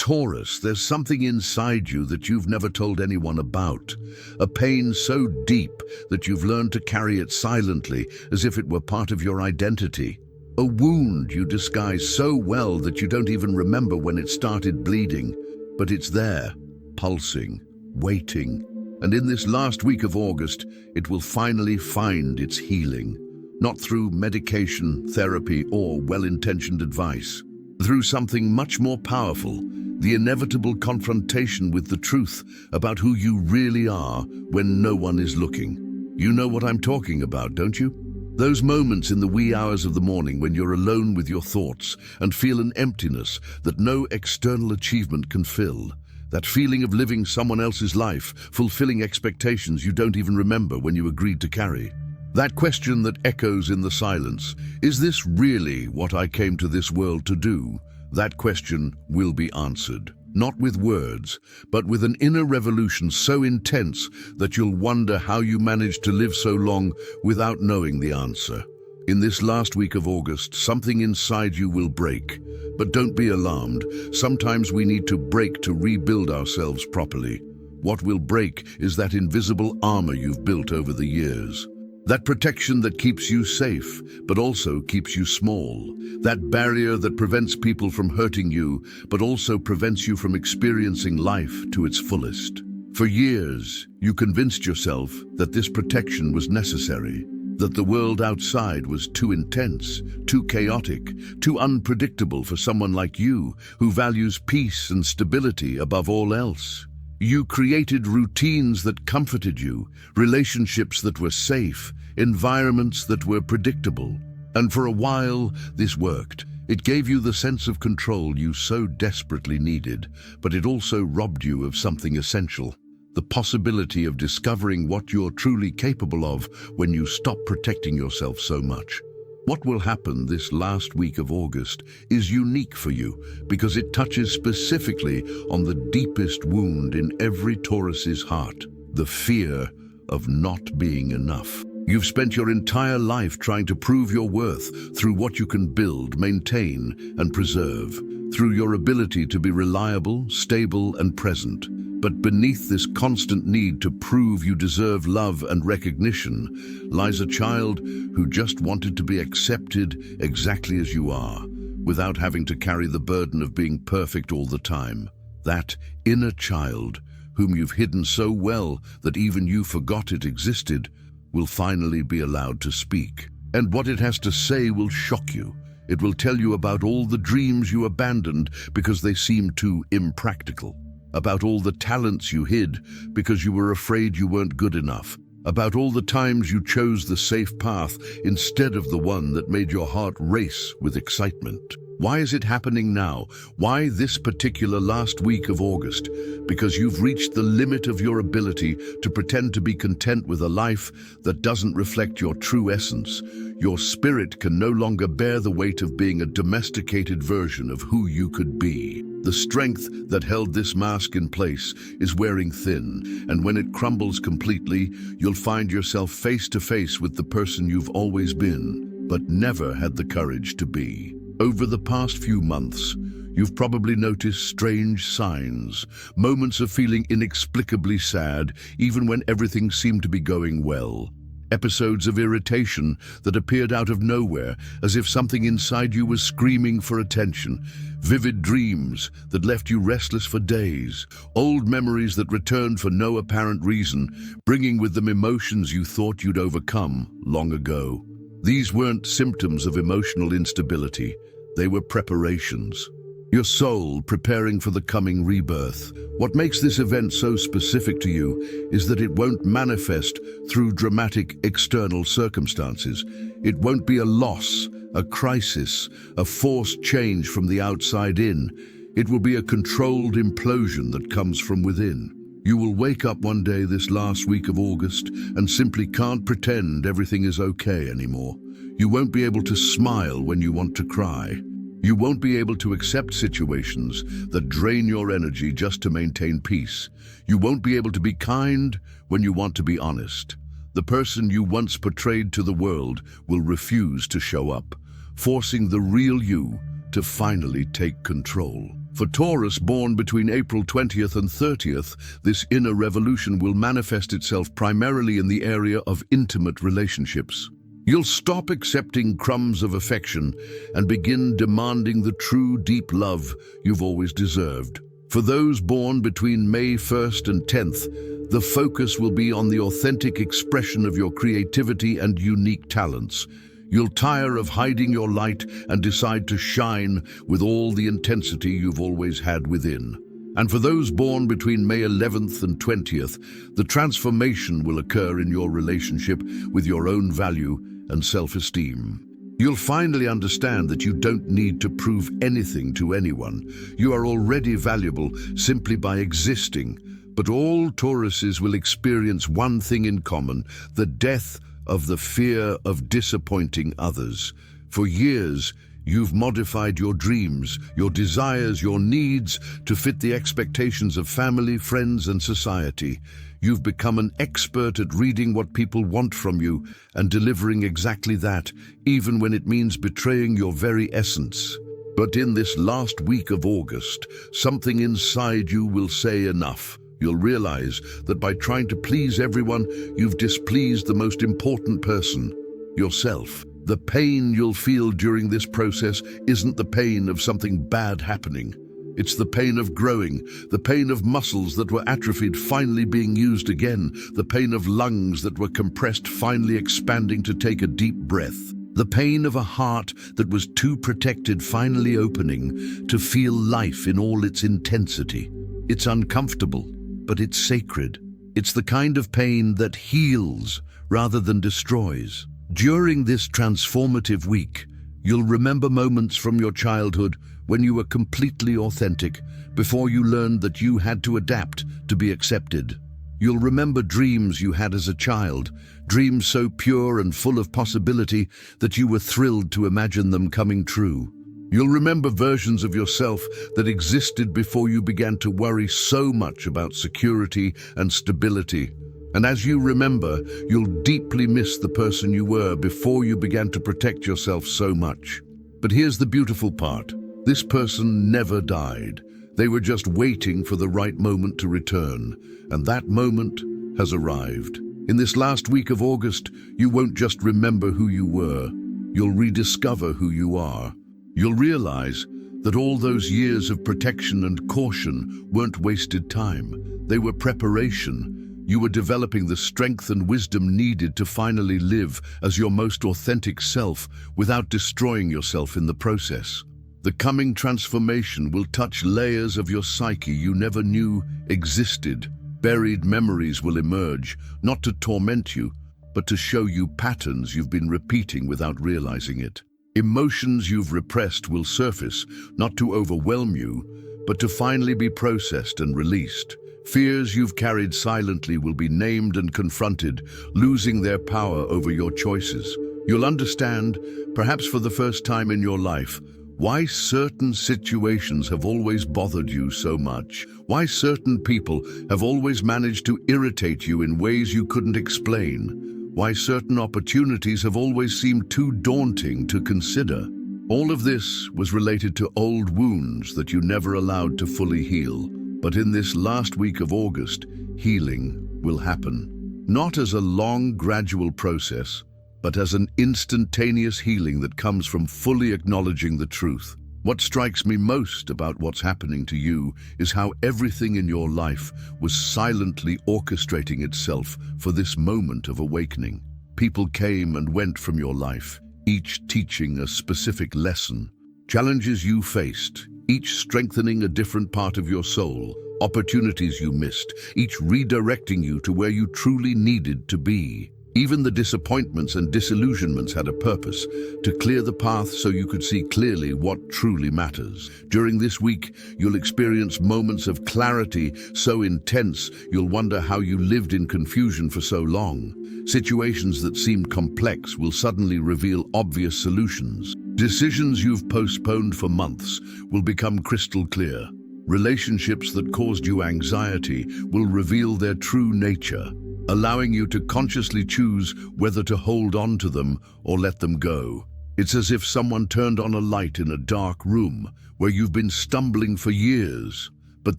Taurus, there's something inside you that you've never told anyone about. A pain so deep that you've learned to carry it silently, as if it were part of your identity. A wound you disguise so well that you don't even remember when it started bleeding. But it's there, pulsing, waiting. And in this last week of August, it will finally find its healing. Not through medication, therapy, or well-intentioned advice. Through something much more powerful, the inevitable confrontation with the truth about who you really are when no one is looking. You know what I'm talking about, don't you? Those moments in the wee hours of the morning when you're alone with your thoughts and feel an emptiness that no external achievement can fill. That feeling of living someone else's life, fulfilling expectations you don't even remember when you agreed to carry. That question that echoes in the silence, is this really what I came to this world to do? That question will be answered, not with words, but with an inner revolution so intense that you'll wonder how you managed to live so long without knowing the answer. In this last week of August, something inside you will break. But don't be alarmed. Sometimes we need to break to rebuild ourselves properly. What will break is that invisible armor you've built over the years. That protection that keeps you safe, but also keeps you small. That barrier that prevents people from hurting you, but also prevents you from experiencing life to its fullest. For years, you convinced yourself that this protection was necessary, that the world outside was too intense, too chaotic, too unpredictable for someone like you, who values peace and stability above all else. You created routines that comforted you, relationships that were safe, environments that were predictable. And for a while, this worked. It gave you the sense of control you so desperately needed, but it also robbed you of something essential. The possibility of discovering what you're truly capable of when you stop protecting yourself so much. What will happen this last week of August is unique for you because it touches specifically on the deepest wound in every Taurus's heart, the fear of not being enough. You've spent your entire life trying to prove your worth through what you can build, maintain, and preserve, through your ability to be reliable, stable, and present. But beneath this constant need to prove you deserve love and recognition lies a child who just wanted to be accepted exactly as you are, without having to carry the burden of being perfect all the time. That inner child, whom you've hidden so well that even you forgot it existed, will finally be allowed to speak. And what it has to say will shock you. It will tell you about all the dreams you abandoned because they seemed too impractical. About all the talents you hid because you were afraid you weren't good enough. About all the times you chose the safe path instead of the one that made your heart race with excitement. Why is it happening now? Why this particular last week of August? Because you've reached the limit of your ability to pretend to be content with a life that doesn't reflect your true essence. Your spirit can no longer bear the weight of being a domesticated version of who you could be. The strength that held this mask in place is wearing thin, and when it crumbles completely, you'll find yourself face to face with the person you've always been, but never had the courage to be. Over the past few months, you've probably noticed strange signs, moments of feeling inexplicably sad, even when everything seemed to be going well. Episodes of irritation that appeared out of nowhere, as if something inside you was screaming for attention. Vivid dreams that left you restless for days. Old memories that returned for no apparent reason, bringing with them emotions you thought you'd overcome long ago. These weren't symptoms of emotional instability. They were preparations. Your soul preparing for the coming rebirth. What makes this event so specific to you is that it won't manifest through dramatic external circumstances. It won't be a loss, a crisis, a forced change from the outside in. It will be a controlled implosion that comes from within. You will wake up one day this last week of August and simply can't pretend everything is okay anymore. You won't be able to smile when you want to cry. You won't be able to accept situations that drain your energy just to maintain peace. You won't be able to be kind when you want to be honest. The person you once portrayed to the world will refuse to show up, forcing the real you to finally take control. For Taurus, born between April 20th and 30th, this inner revolution will manifest itself primarily in the area of intimate relationships. You'll stop accepting crumbs of affection and begin demanding the true, deep love you've always deserved. For those born between May 1st and 10th, the focus will be on the authentic expression of your creativity and unique talents. You'll tire of hiding your light and decide to shine with all the intensity you've always had within. And for those born between May 11th and 20th, the transformation will occur in your relationship with your own value and self-esteem. You'll finally understand that you don't need to prove anything to anyone. You are already valuable simply by existing. But all Tauruses will experience one thing in common: the death of the fear of disappointing others. For years, you've modified your dreams, your desires, your needs to fit the expectations of family, friends, and society. You've become an expert at reading what people want from you and delivering exactly that, even when it means betraying your very essence. But in this last week of August, something inside you will say enough. You'll realize that by trying to please everyone, you've displeased the most important person, yourself. The pain you'll feel during this process isn't the pain of something bad happening. It's the pain of growing, the pain of muscles that were atrophied finally being used again, the pain of lungs that were compressed finally expanding to take a deep breath, the pain of a heart that was too protected finally opening to feel life in all its intensity. It's uncomfortable, but it's sacred. It's the kind of pain that heals rather than destroys. During this transformative week, you'll remember moments from your childhood when you were completely authentic, before you learned that you had to adapt to be accepted. You'll remember dreams you had as a child, dreams so pure and full of possibility that you were thrilled to imagine them coming true. You'll remember versions of yourself that existed before you began to worry so much about security and stability. And as you remember, you'll deeply miss the person you were before you began to protect yourself so much. But here's the beautiful part. This person never died. They were just waiting for the right moment to return. And that moment has arrived. In this last week of August, you won't just remember who you were. You'll rediscover who you are. You'll realize that all those years of protection and caution weren't wasted time. They were preparation. You were developing the strength and wisdom needed to finally live as your most authentic self without destroying yourself in the process. The coming transformation will touch layers of your psyche you never knew existed. Buried memories will emerge, not to torment you, but to show you patterns you've been repeating without realizing it. Emotions you've repressed will surface, not to overwhelm you, but to finally be processed and released. Fears you've carried silently will be named and confronted, losing their power over your choices. You'll understand, perhaps for the first time in your life, why certain situations have always bothered you so much, why certain people have always managed to irritate you in ways you couldn't explain, why certain opportunities have always seemed too daunting to consider. All of this was related to old wounds that you never allowed to fully heal. But in this last week of August, healing will happen. Not as a long, gradual process, but as an instantaneous healing that comes from fully acknowledging the truth. What strikes me most about what's happening to you is how everything in your life was silently orchestrating itself for this moment of awakening. People came and went from your life, each teaching a specific lesson. Challenges you faced, each strengthening a different part of your soul. Opportunities you missed, each redirecting you to where you truly needed to be. Even the disappointments and disillusionments had a purpose, to clear the path so you could see clearly what truly matters. During this week, you'll experience moments of clarity so intense you'll wonder how you lived in confusion for so long. Situations that seemed complex will suddenly reveal obvious solutions. Decisions you've postponed for months will become crystal clear. Relationships that caused you anxiety will reveal their true nature, allowing you to consciously choose whether to hold on to them or let them go. It's as if someone turned on a light in a dark room where you've been stumbling for years. But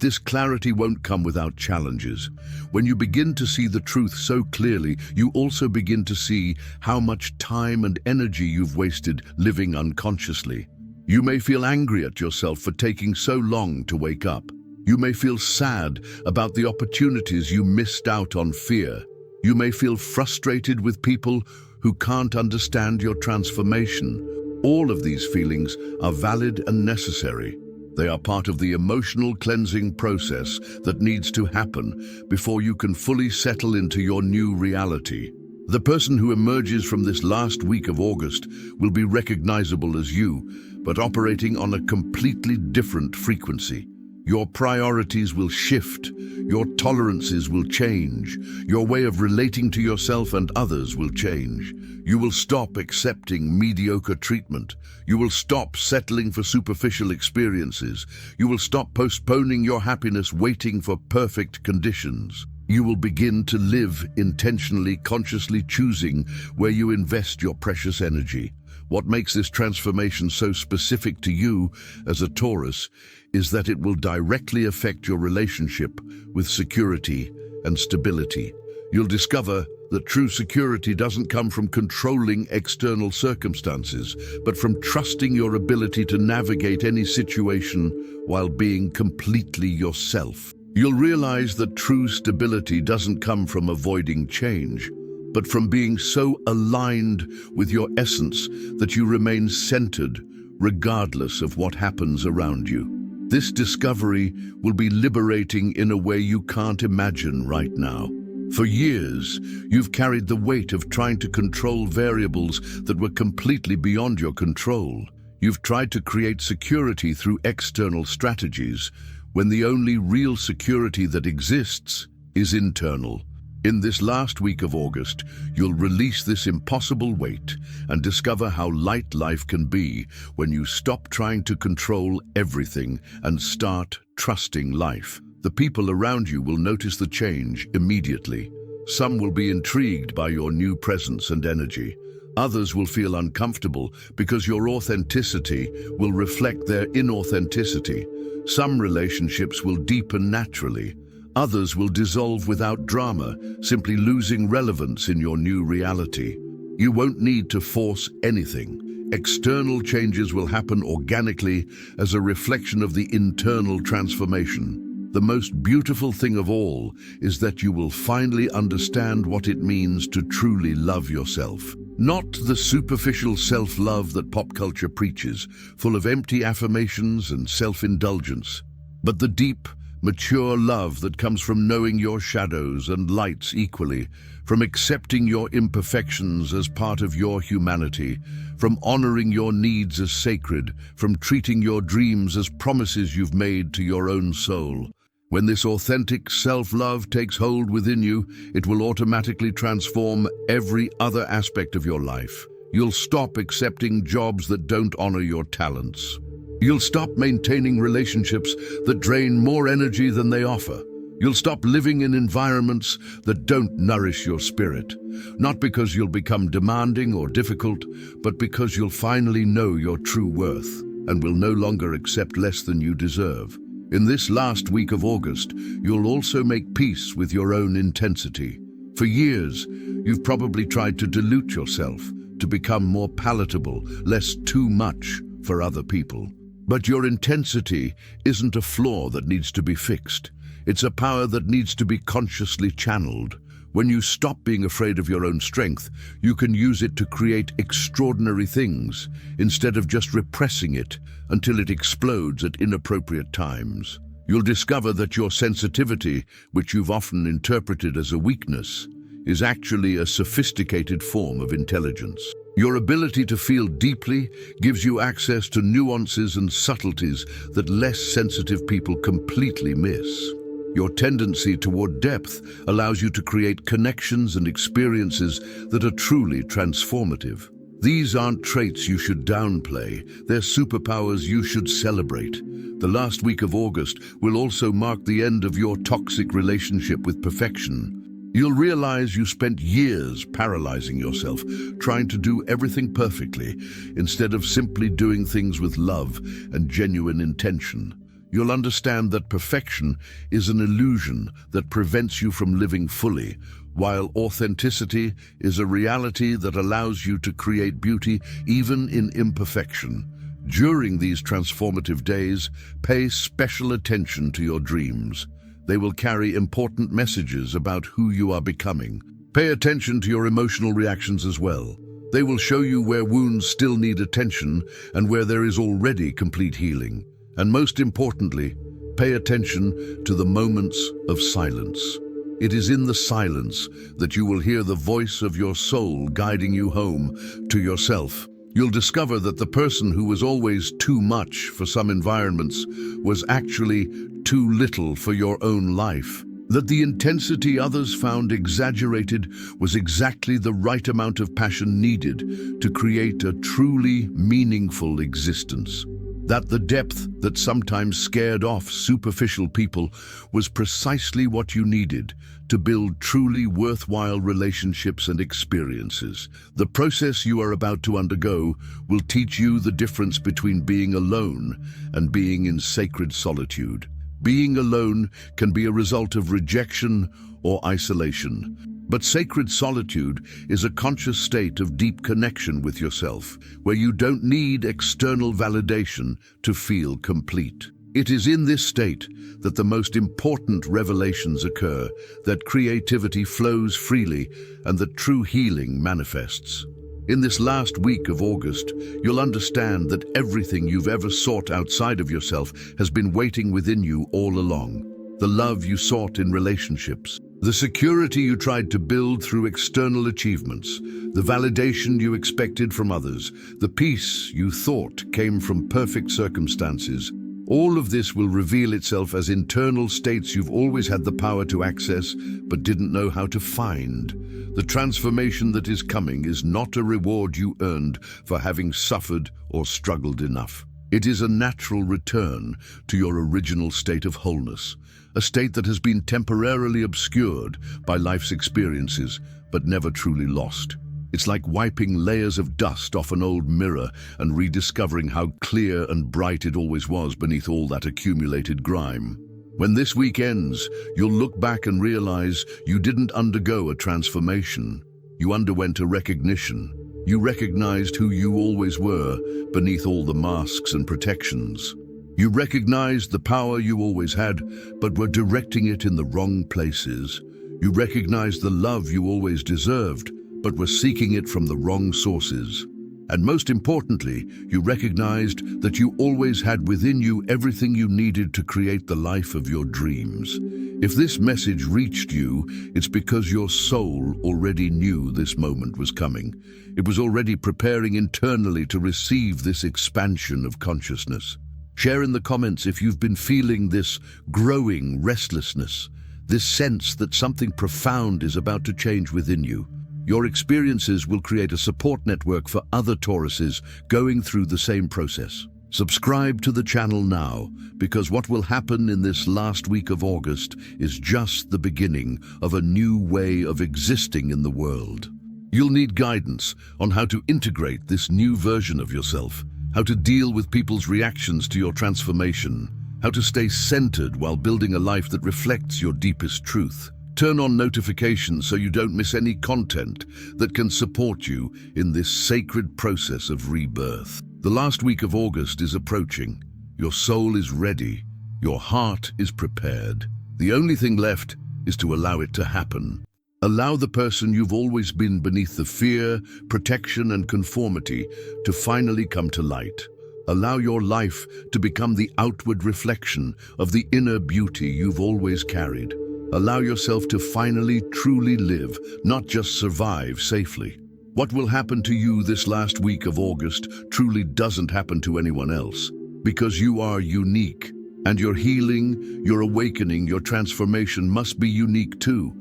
this clarity won't come without challenges. When you begin to see the truth so clearly, you also begin to see how much time and energy you've wasted living unconsciously. You may feel angry at yourself for taking so long to wake up. You may feel sad about the opportunities you missed out on fear. You may feel frustrated with people who can't understand your transformation. All of these feelings are valid and necessary. They are part of the emotional cleansing process that needs to happen before you can fully settle into your new reality. The person who emerges from this last week of August will be recognizable as you, but operating on a completely different frequency. Your priorities will shift, your tolerances will change, your way of relating to yourself and others will change. You will stop accepting mediocre treatment. You will stop settling for superficial experiences. You will stop postponing your happiness waiting for perfect conditions. You will begin to live intentionally, consciously choosing where you invest your precious energy. What makes this transformation so specific to you as a Taurus is that it will directly affect your relationship with security and stability. You'll discover that true security doesn't come from controlling external circumstances, but from trusting your ability to navigate any situation while being completely yourself. You'll realize that true stability doesn't come from avoiding change, but from being so aligned with your essence that you remain centered regardless of what happens around you. This discovery will be liberating in a way you can't imagine right now. For years, you've carried the weight of trying to control variables that were completely beyond your control. You've tried to create security through external strategies, when the only real security that exists is internal. In this last week of August, you'll release this impossible weight and discover how light life can be when you stop trying to control everything and start trusting life. The people around you will notice the change immediately. Some will be intrigued by your new presence and energy. Others will feel uncomfortable because your authenticity will reflect their inauthenticity. Some relationships will deepen naturally. Others will dissolve without drama, simply losing relevance in your new reality. You won't need to force anything. External changes will happen organically as a reflection of the internal transformation. The most beautiful thing of all is that you will finally understand what it means to truly love yourself. Not the superficial self-love that pop culture preaches, full of empty affirmations and self-indulgence, but the deep, mature love that comes from knowing your shadows and lights equally, from accepting your imperfections as part of your humanity, from honoring your needs as sacred, from treating your dreams as promises you've made to your own soul. When this authentic self-love takes hold within you, it will automatically transform every other aspect of your life. You'll stop accepting jobs that don't honor your talents. You'll stop maintaining relationships that drain more energy than they offer. You'll stop living in environments that don't nourish your spirit. Not because you'll become demanding or difficult, but because you'll finally know your true worth and will no longer accept less than you deserve. In this last week of August, you'll also make peace with your own intensity. For years, you've probably tried to dilute yourself, to become more palatable, less too much for other people. But your intensity isn't a flaw that needs to be fixed. It's a power that needs to be consciously channeled. When you stop being afraid of your own strength, you can use it to create extraordinary things, instead of just repressing it until it explodes at inappropriate times. You'll discover that your sensitivity, which you've often interpreted as a weakness, is actually a sophisticated form of intelligence. Your ability to feel deeply gives you access to nuances and subtleties that less sensitive people completely miss. Your tendency toward depth allows you to create connections and experiences that are truly transformative. These aren't traits you should downplay, they're superpowers you should celebrate. The last week of August will also mark the end of your toxic relationship with perfection. You'll realize you spent years paralyzing yourself, trying to do everything perfectly, instead of simply doing things with love and genuine intention. You'll understand that perfection is an illusion that prevents you from living fully, while authenticity is a reality that allows you to create beauty even in imperfection. During these transformative days, pay special attention to your dreams. They will carry important messages about who you are becoming. Pay attention to your emotional reactions as well. They will show you where wounds still need attention and where there is already complete healing. And most importantly, pay attention to the moments of silence. It is in the silence that you will hear the voice of your soul guiding you home to yourself. You'll discover that the person who was always too much for some environments was actually too little for your own life. That the intensity others found exaggerated was exactly the right amount of passion needed to create a truly meaningful existence. That the depth that sometimes scared off superficial people was precisely what you needed to build truly worthwhile relationships and experiences. The process you are about to undergo will teach you the difference between being alone and being in sacred solitude. Being alone can be a result of rejection or isolation. But sacred solitude is a conscious state of deep connection with yourself, where you don't need external validation to feel complete. It is in this state that the most important revelations occur, that creativity flows freely, and that true healing manifests. In this last week of August, you'll understand that everything you've ever sought outside of yourself has been waiting within you all along. The love you sought in relationships, the security you tried to build through external achievements, the validation you expected from others, the peace you thought came from perfect circumstances. All of this will reveal itself as internal states you've always had the power to access but didn't know how to find. The transformation that is coming is not a reward you earned for having suffered or struggled enough. It is a natural return to your original state of wholeness, a state that has been temporarily obscured by life's experiences but never truly lost. It's like wiping layers of dust off an old mirror and rediscovering how clear and bright it always was beneath all that accumulated grime. When this week ends, you'll look back and realize you didn't undergo a transformation. You underwent a recognition. You recognized who you always were beneath all the masks and protections. You recognized the power you always had, but were directing it in the wrong places. You recognized the love you always deserved, but were seeking it from the wrong sources. And most importantly, you recognized that you always had within you everything you needed to create the life of your dreams. If this message reached you, it's because your soul already knew this moment was coming. It was already preparing internally to receive this expansion of consciousness. Share in the comments if you've been feeling this growing restlessness, this sense that something profound is about to change within you. Your experiences will create a support network for other Tauruses going through the same process. Subscribe to the channel now, because what will happen in this last week of August is just the beginning of a new way of existing in the world. You'll need guidance on how to integrate this new version of yourself, how to deal with people's reactions to your transformation, how to stay centered while building a life that reflects your deepest truth. Turn on notifications so you don't miss any content that can support you in this sacred process of rebirth. The last week of August is approaching. Your soul is ready. Your heart is prepared. The only thing left is to allow it to happen. Allow the person you've always been beneath the fear, protection, and conformity to finally come to light. Allow your life to become the outward reflection of the inner beauty you've always carried. Allow yourself to finally truly live, not just survive safely. What will happen to you this last week of August truly doesn't happen to anyone else, because you are unique, and your healing, your awakening, your transformation must be unique too.